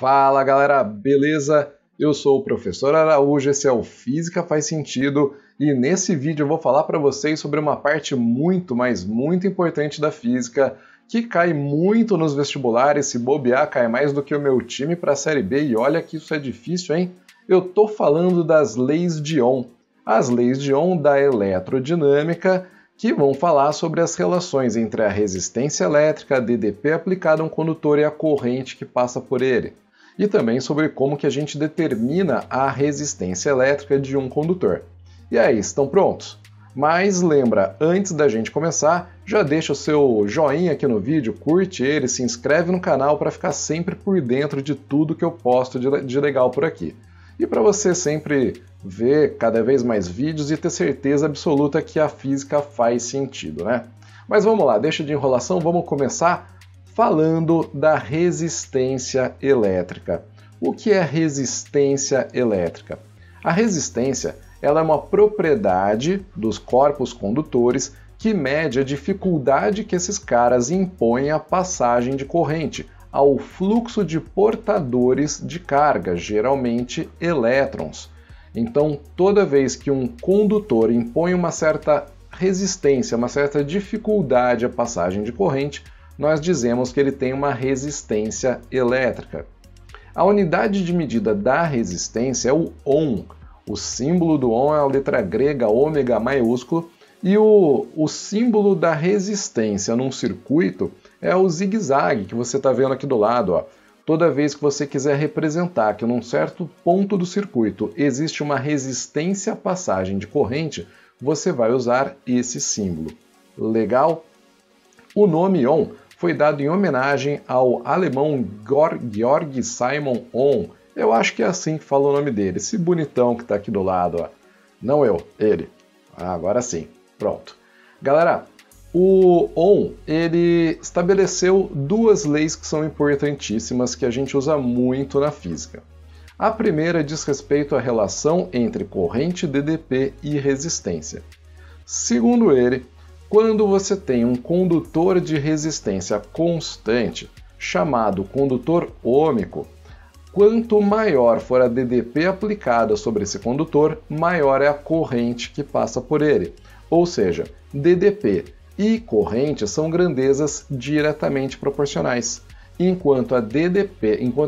Fala galera, beleza? Eu sou o professor Araújo, esse é o Física Faz Sentido e nesse vídeo eu vou falar para vocês sobre uma parte muito importante da física que cai muito nos vestibulares, se bobear cai mais do que o meu time para a Série B e olha que isso é difícil, hein? Eu tô falando das leis de Ohm, as leis de Ohm da eletrodinâmica que vão falar sobre as relações entre a resistência elétrica, a DDP aplicada a um condutor e a corrente que passa por ele. E também sobre como que a gente determina a resistência elétrica de um condutor. E aí, estão prontos? Mas lembra, antes da gente começar, já deixa o seu joinha aqui no vídeo, curte ele, se inscreve no canal para ficar sempre por dentro de tudo que eu posto de legal por aqui. E para você sempre ver cada vez mais vídeos e ter certeza absoluta que a física faz sentido, né? Mas vamos lá, deixa de enrolação, vamos começar falando da resistência elétrica. O que é resistência elétrica? A resistência ela é uma propriedade dos corpos condutores que mede a dificuldade que esses caras impõem à passagem de corrente, ao fluxo de portadores de carga, geralmente elétrons. Então, toda vez que um condutor impõe uma certa resistência, uma certa dificuldade à passagem de corrente, nós dizemos que ele tem uma resistência elétrica. A unidade de medida da resistência é o Ohm. O símbolo do Ohm é a letra grega ômega maiúsculo e o símbolo da resistência num circuito é o zigue-zague que você está vendo aqui do lado. Ó. Toda vez que você quiser representar que num certo ponto do circuito existe uma resistência à passagem de corrente, você vai usar esse símbolo. Legal? O nome Ohm foi dado em homenagem ao alemão Georg Simon Ohm. Eu acho que é assim que fala o nome dele, esse bonitão que está aqui do lado. Ó. Não eu, ele. Agora sim, pronto. Galera, o Ohm ele estabeleceu duas leis que são importantíssimas que a gente usa muito na física. A primeira diz respeito à relação entre corrente DDP e resistência. Segundo ele, quando você tem um condutor de resistência constante, chamado condutor ôhmico, quanto maior for a DDP aplicada sobre esse condutor, maior é a corrente que passa por ele. Ou seja, DDP e corrente são grandezas diretamente proporcionais, enquanto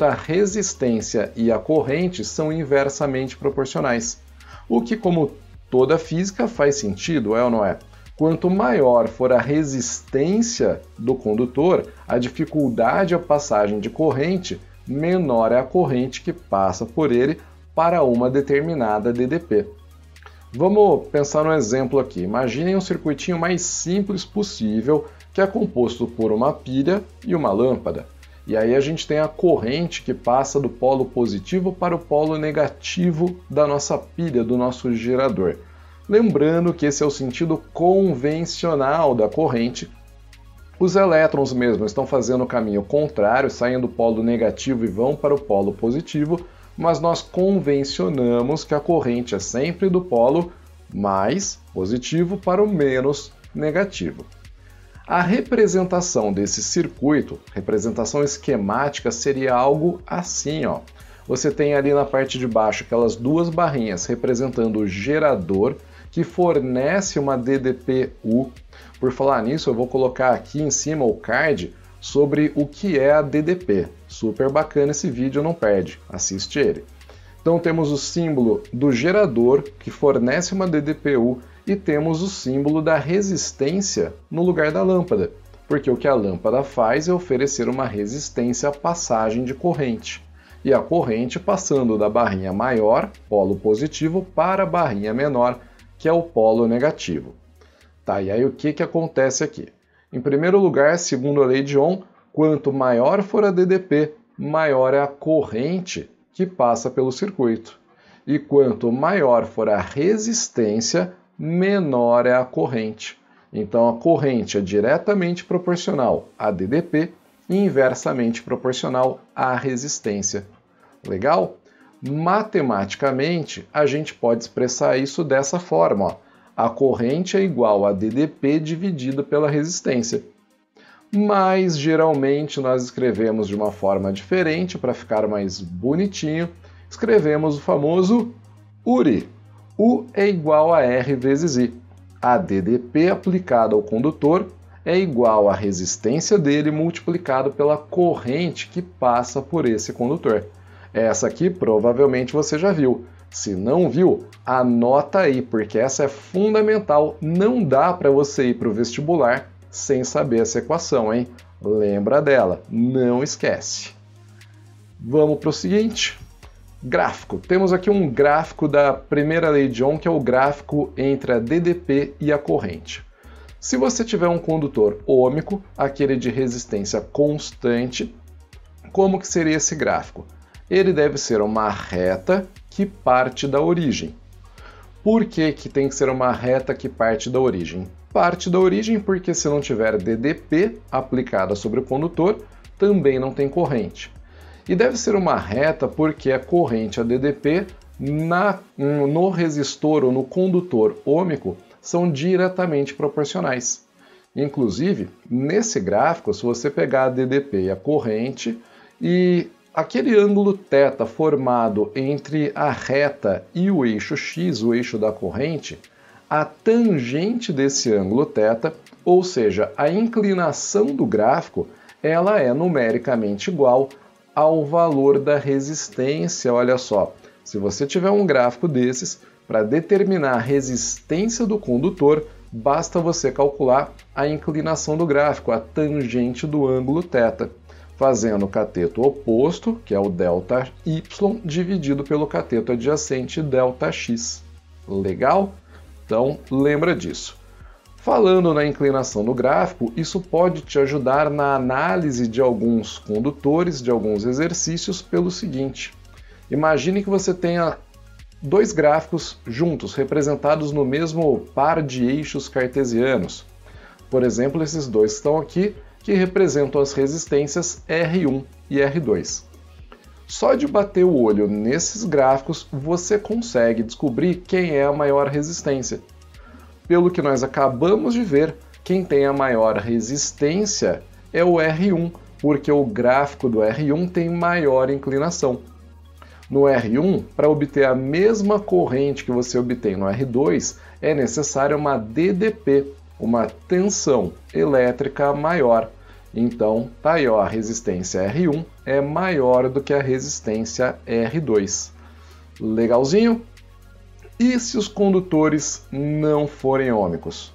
a resistência e a corrente são inversamente proporcionais. O que, como toda física, faz sentido, é ou não é? Quanto maior for a resistência do condutor, a dificuldade à passagem de corrente, menor é a corrente que passa por ele para uma determinada DDP. Vamos pensar num exemplo aqui. Imaginem um circuitinho mais simples possível, que é composto por uma pilha e uma lâmpada. E aí a gente tem a corrente que passa do polo positivo para o polo negativo da nossa pilha, do nosso gerador. Lembrando que esse é o sentido convencional da corrente. Os elétrons mesmo estão fazendo o caminho contrário, saem do polo negativo e vão para o polo positivo, mas nós convencionamos que a corrente é sempre do polo mais positivo para o menos negativo. A representação desse circuito, representação esquemática, seria algo assim, ó. Você tem ali na parte de baixo aquelas duas barrinhas representando o gerador que fornece uma DDP-U. Por falar nisso, eu vou colocar aqui em cima o card sobre o que é a DDP. Super bacana esse vídeo, não perde, assiste ele. Então temos o símbolo do gerador, que fornece uma DDP-U, e temos o símbolo da resistência no lugar da lâmpada, porque o que a lâmpada faz é oferecer uma resistência à passagem de corrente. E a corrente passando da barrinha maior, polo positivo, para a barrinha menor, que é o polo negativo. Tá, e aí o que acontece aqui? Em primeiro lugar, segundo a lei de Ohm, quanto maior for a DDP, maior é a corrente que passa pelo circuito. E quanto maior for a resistência, menor é a corrente. Então a corrente é diretamente proporcional à DDP e inversamente proporcional à resistência. Legal? Matematicamente, a gente pode expressar isso dessa forma. Ó. A corrente é igual a DDP dividida pela resistência. mas geralmente nós escrevemos de uma forma diferente para ficar mais bonitinho. Escrevemos o famoso URI. U é igual a R vezes I. A DDP aplicada ao condutor é igual à resistência dele multiplicado pela corrente que passa por esse condutor. Essa aqui provavelmente você já viu. Se não viu, anota aí, porque essa é fundamental. Não dá para você ir para o vestibular sem saber essa equação, hein? Lembra dela, não esquece. Vamos para o seguinte. Gráfico. Temos aqui um gráfico da primeira lei de Ohm, que é o gráfico entre a DDP e a corrente. Se você tiver um condutor ôhmico, aquele de resistência constante, como que seria esse gráfico? Ele deve ser uma reta que parte da origem. Por que que tem que ser uma reta que parte da origem? Parte da origem porque se não tiver DDP aplicada sobre o condutor, também não tem corrente. E deve ser uma reta porque a corrente, a DDP, no resistor ou no condutor ôhmico são diretamente proporcionais. Inclusive, nesse gráfico, se você pegar a DDP e a corrente e aquele ângulo θ formado entre a reta e o eixo x, o eixo da corrente, a tangente desse ângulo θ, ou seja, a inclinação do gráfico, ela é numericamente igual ao valor da resistência. Olha só, se você tiver um gráfico desses, para determinar a resistência do condutor, basta você calcular a inclinação do gráfico, a tangente do ângulo θ, fazendo o cateto oposto, que é o ΔY, dividido pelo cateto adjacente, ΔX. Legal? Então, lembra disso. Falando na inclinação do gráfico, isso pode te ajudar na análise de alguns condutores, de alguns exercícios, pelo seguinte. Imagine que você tenha dois gráficos juntos, representados no mesmo par de eixos cartesianos. Por exemplo, esses dois estão aqui, que representam as resistências R1 e R2. Só de bater o olho nesses gráficos, você consegue descobrir quem é a maior resistência. Pelo que nós acabamos de ver, quem tem a maior resistência é o R1, porque o gráfico do R1 tem maior inclinação. No R1, para obter a mesma corrente que você obtém no R2, é necessária uma DDP, uma tensão elétrica maior. Então, tá aí, ó, a resistência R1 é maior do que a resistência R2. Legalzinho? E se os condutores não forem ôhmicos?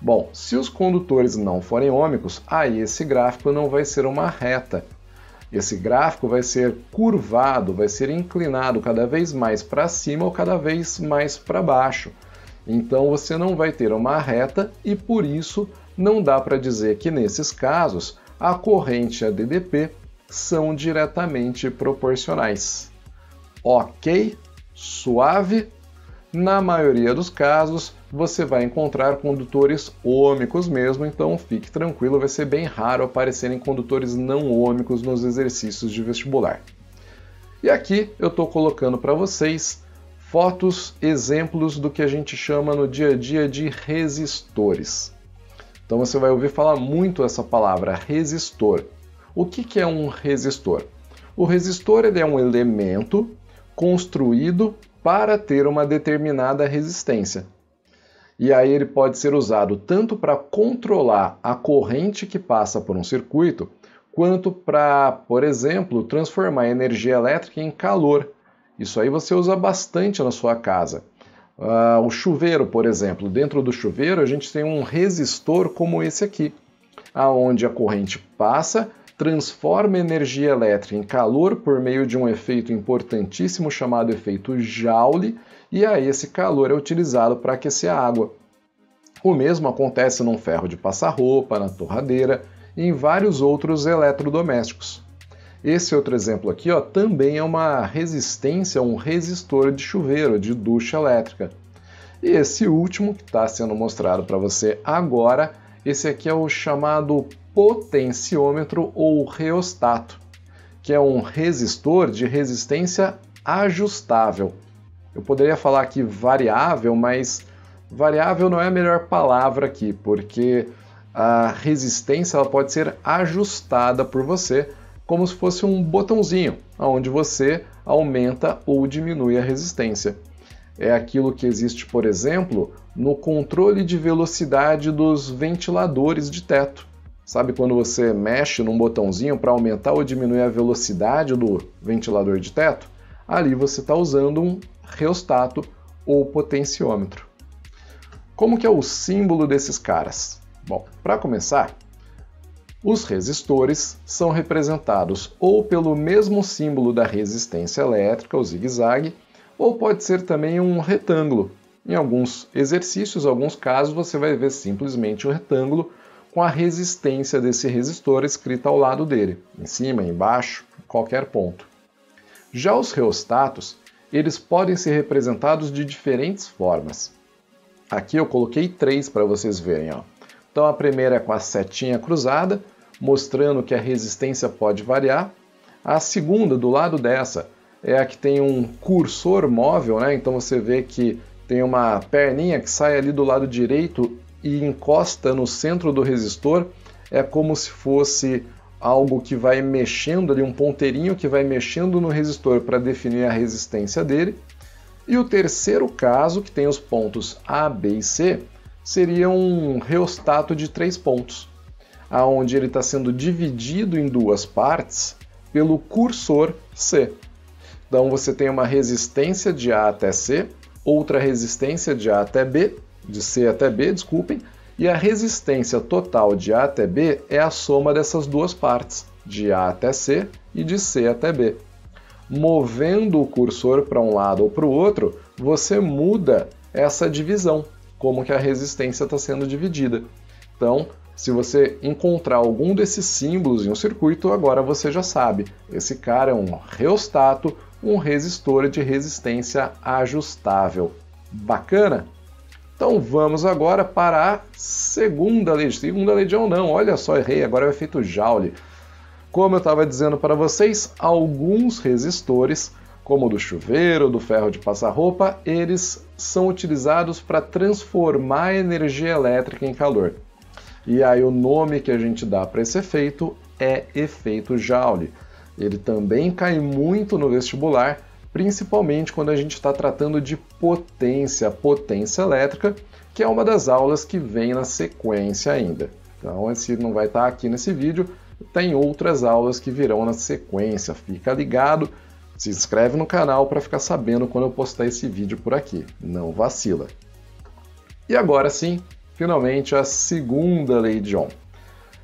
Bom, se os condutores não forem ôhmicos, aí esse gráfico não vai ser uma reta. Esse gráfico vai ser curvado, vai ser inclinado cada vez mais para cima ou cada vez mais para baixo. Então você não vai ter uma reta e por isso não dá para dizer que nesses casos a corrente e a DDP são diretamente proporcionais. Ok? Suave? Na maioria dos casos, você vai encontrar condutores ôhmicos mesmo, então fique tranquilo, vai ser bem raro aparecerem condutores não ôhmicos nos exercícios de vestibular. E aqui eu estou colocando para vocês fotos, exemplos do que a gente chama no dia a dia de resistores. Então você vai ouvir falar muito essa palavra, resistor. O que é um resistor? O resistor ele é um elemento construído para ter uma determinada resistência. E aí ele pode ser usado tanto para controlar a corrente que passa por um circuito, quanto para, por exemplo, transformar energia elétrica em calor. Isso aí você usa bastante na sua casa. O chuveiro, por exemplo. Dentro do chuveiro a gente tem um resistor como esse aqui, aonde a corrente passa, transforma energia elétrica em calor por meio de um efeito importantíssimo chamado efeito Joule, e aí esse calor é utilizado para aquecer a água. O mesmo acontece num ferro de passar roupa, na torradeira e em vários outros eletrodomésticos. Esse outro exemplo aqui, ó, também é uma resistência, um resistor de chuveiro, de ducha elétrica. E esse último que está sendo mostrado para você agora, esse aqui é o chamado potenciômetro ou reostato, que é um resistor de resistência ajustável. Eu poderia falar aqui variável, mas variável não é a melhor palavra aqui, porque a resistência ela pode ser ajustada por você como se fosse um botãozinho, onde você aumenta ou diminui a resistência. É aquilo que existe, por exemplo, no controle de velocidade dos ventiladores de teto. Sabe quando você mexe num botãozinho para aumentar ou diminuir a velocidade do ventilador de teto? Ali você está usando um reostato ou potenciômetro. Como que é o símbolo desses caras? Bom, para começar, os resistores são representados ou pelo mesmo símbolo da resistência elétrica, o zigue-zague, ou pode ser também um retângulo. Em alguns exercícios, alguns casos, você vai ver simplesmente um retângulo com a resistência desse resistor escrita ao lado dele, em cima, embaixo, em qualquer ponto. Já os reostatos, eles podem ser representados de diferentes formas. Aqui eu coloquei 3 para vocês verem. Ó. Então a primeira é com a setinha cruzada, mostrando que a resistência pode variar. A segunda, do lado dessa, é a que tem um cursor móvel, né? Então você vê que tem uma perninha que sai ali do lado direito e encosta no centro do resistor. É como se fosse algo que vai mexendo ali, um ponteirinho que vai mexendo no resistor para definir a resistência dele. E o terceiro caso, que tem os pontos A, B e C, seria um reostato de 3 pontos, onde ele está sendo dividido em 2 partes pelo cursor C. Então você tem uma resistência de A até C, outra resistência de A até B, de C até B, desculpem, e a resistência total de A até B é a soma dessas 2 partes, de A até C e de C até B. Movendo o cursor para um lado ou para o outro, você muda essa divisão, como que a resistência está sendo dividida. Então, se você encontrar algum desses símbolos em um circuito, agora você já sabe. Esse cara é um reostato, um resistor de resistência ajustável. Bacana? Então vamos agora para a segunda lei. Segunda lei de Ohm não, olha só, errei, agora é o efeito Joule. Como eu estava dizendo para vocês, alguns resistores, como o do chuveiro, do ferro de passar roupa, eles são utilizados para transformar a energia elétrica em calor. E aí o nome que a gente dá para esse efeito é efeito Joule. Ele também cai muito no vestibular, principalmente quando a gente está tratando de potência elétrica, que é uma das aulas que vem na sequência ainda. Então esse não vai estar aqui nesse vídeo, tem outras aulas que virão na sequência. Fica ligado, se inscreve no canal para ficar sabendo quando eu postar esse vídeo por aqui. Não vacila. E agora sim, finalmente a segunda lei de Ohm.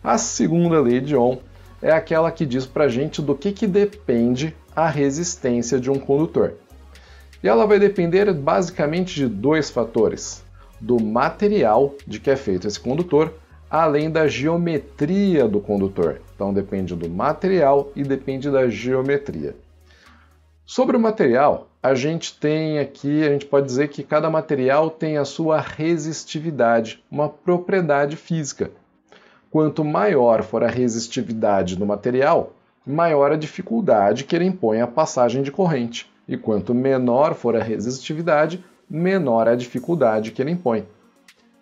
A segunda lei de Ohm é aquela que diz para a gente do que depende a resistência de um condutor. E ela vai depender basicamente de 2 fatores: do material de que é feito esse condutor, além da geometria do condutor. Então depende do material e depende da geometria. Sobre o material, a gente pode dizer que cada material tem a sua resistividade, uma propriedade física. Quanto maior for a resistividade do material, maior a dificuldade que ele impõe à passagem de corrente. E quanto menor for a resistividade, menor a dificuldade que ele impõe.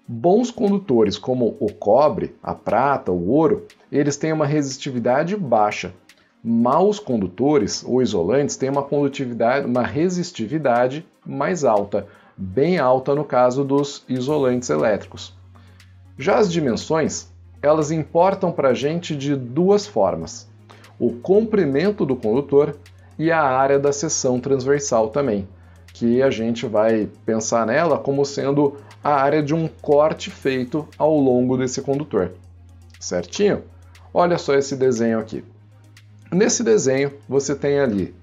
Bons condutores como o cobre, a prata, o ouro, eles têm uma resistividade baixa. Maus condutores ou isolantes têm uma resistividade mais alta, bem alta no caso dos isolantes elétricos. Já as dimensões, elas importam para a gente de 2 formas: o comprimento do condutor e a área da seção transversal também, que a gente vai pensar nela como sendo a área de um corte feito ao longo desse condutor. Certinho? Olha só esse desenho aqui. Nesse desenho, você tem ali,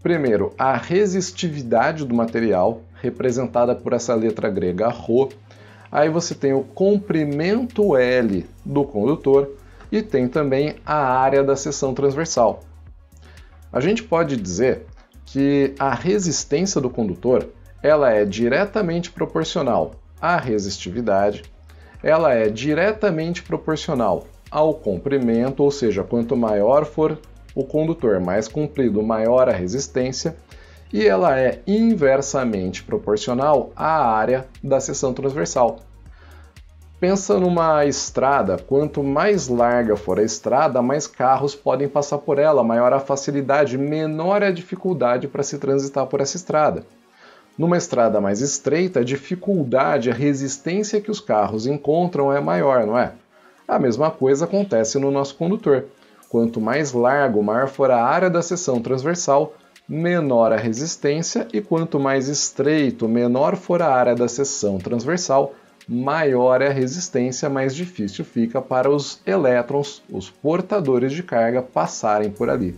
primeiro, a resistividade do material, representada por essa letra grega ρ. Aí você tem o comprimento L do condutor e tem também a área da seção transversal. A gente pode dizer que a resistência do condutor ela é diretamente proporcional à resistividade, ela é diretamente proporcional ao comprimento, ou seja, quanto maior for o condutor, mais comprido, maior a resistência, e ela é inversamente proporcional à área da seção transversal. Pensa numa estrada, quanto mais larga for a estrada, mais carros podem passar por ela, maior a facilidade, menor a dificuldade para se transitar por essa estrada. Numa estrada mais estreita, a dificuldade, a resistência que os carros encontram é maior, não é? A mesma coisa acontece no nosso condutor. Quanto mais largo, maior for a área da seção transversal, menor a resistência, e quanto mais estreito, menor for a área da seção transversal, maior é a resistência, mais difícil fica para os elétrons, os portadores de carga, passarem por ali.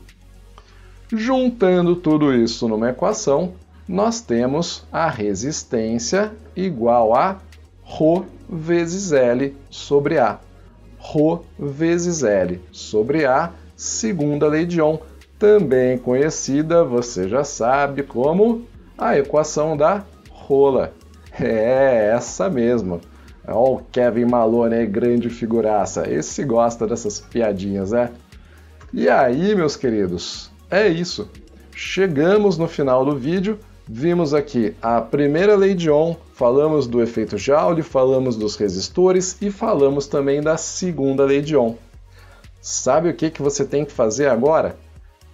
Juntando tudo isso numa equação, nós temos a resistência igual a ρ vezes L sobre A. ρ vezes L sobre A, segunda lei de Ohm, também conhecida, você já sabe, como a equação da rola. É essa mesmo. Ó, o Kevin Malone, grande figuraça. Esse gosta dessas piadinhas, né? E aí, meus queridos, é isso. Chegamos no final do vídeo, vimos aqui a primeira lei de Ohm, falamos do efeito Joule, falamos dos resistores e falamos também da segunda lei de Ohm. Sabe o que você tem que fazer agora?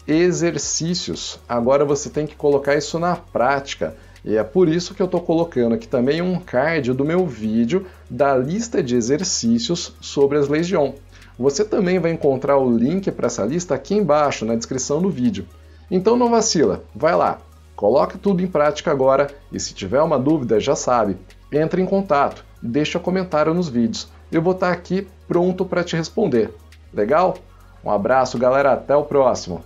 Exercícios. Agora você tem que colocar isso na prática. E é por isso que eu estou colocando aqui também um card do meu vídeo da lista de exercícios sobre as leis de Ohm. Você também vai encontrar o link para essa lista aqui embaixo, na descrição do vídeo. Então não vacila, vai lá, coloca tudo em prática agora e se tiver uma dúvida, já sabe, entre em contato, deixa comentário nos vídeos. Eu vou estar aqui pronto para te responder. Legal? Um abraço, galera, até o próximo!